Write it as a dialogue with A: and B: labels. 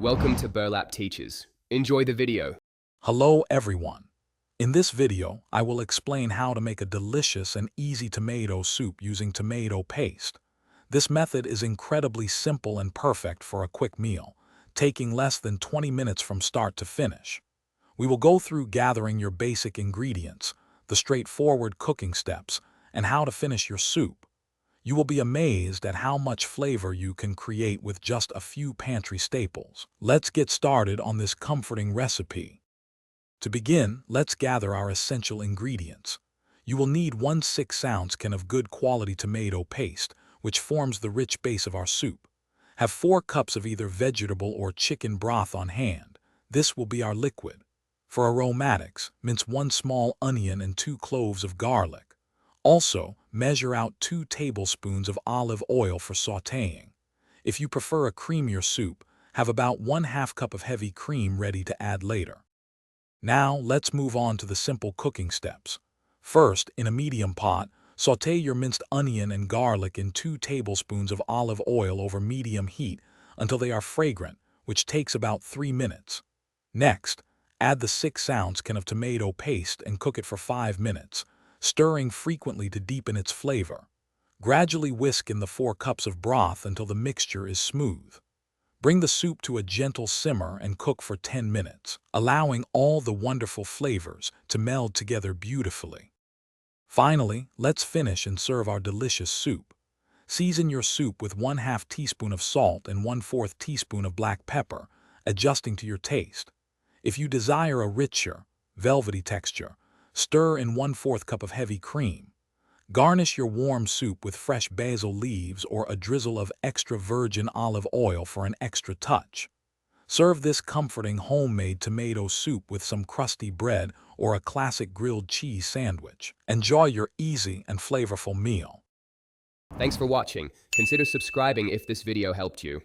A: Welcome to Burlap Teachers. Enjoy the video.
B: Hello everyone. In this video, I will explain how to make a delicious and easy tomato soup using tomato paste. This method is incredibly simple and perfect for a quick meal, taking less than 20 minutes from start to finish. We will go through gathering your basic ingredients, the straightforward cooking steps, and how to finish your soup. You will be amazed at how much flavor you can create with just a few pantry staples. Let's get started on this comforting recipe. To begin, let's gather our essential ingredients. You will need 1 6-ounce can of good quality tomato paste, which forms the rich base of our soup. Have 4 cups of either vegetable or chicken broth on hand. This will be our liquid. For aromatics, mince 1 small onion and 2 cloves of garlic. Also, measure out 2 tablespoons of olive oil for sautéing. If you prefer a creamier soup, have about 1/2 cup of heavy cream ready to add later. Now, let's move on to the simple cooking steps. First, in a medium pot, sauté your minced onion and garlic in 2 tablespoons of olive oil over medium heat until they are fragrant, which takes about 3 minutes. Next, add the 6-ounce can of tomato paste and cook it for 5 minutes, stirring frequently to deepen its flavor. Gradually whisk in the 4 cups of broth until the mixture is smooth. Bring the soup to a gentle simmer and cook for 10 minutes, allowing all the wonderful flavors to meld together beautifully. Finally, let's finish and serve our delicious soup. Season your soup with 1/2 teaspoon of salt and 1/4 teaspoon of black pepper, adjusting to your taste. If you desire a richer, velvety texture, stir in 1/4 cup of heavy cream. Garnish your warm soup with fresh basil leaves or a drizzle of extra virgin olive oil for an extra touch. Serve this comforting homemade tomato soup with some crusty bread or a classic grilled cheese sandwich. Enjoy your easy and flavorful meal.
A: Thanks for watching. Consider subscribing if this video helped you.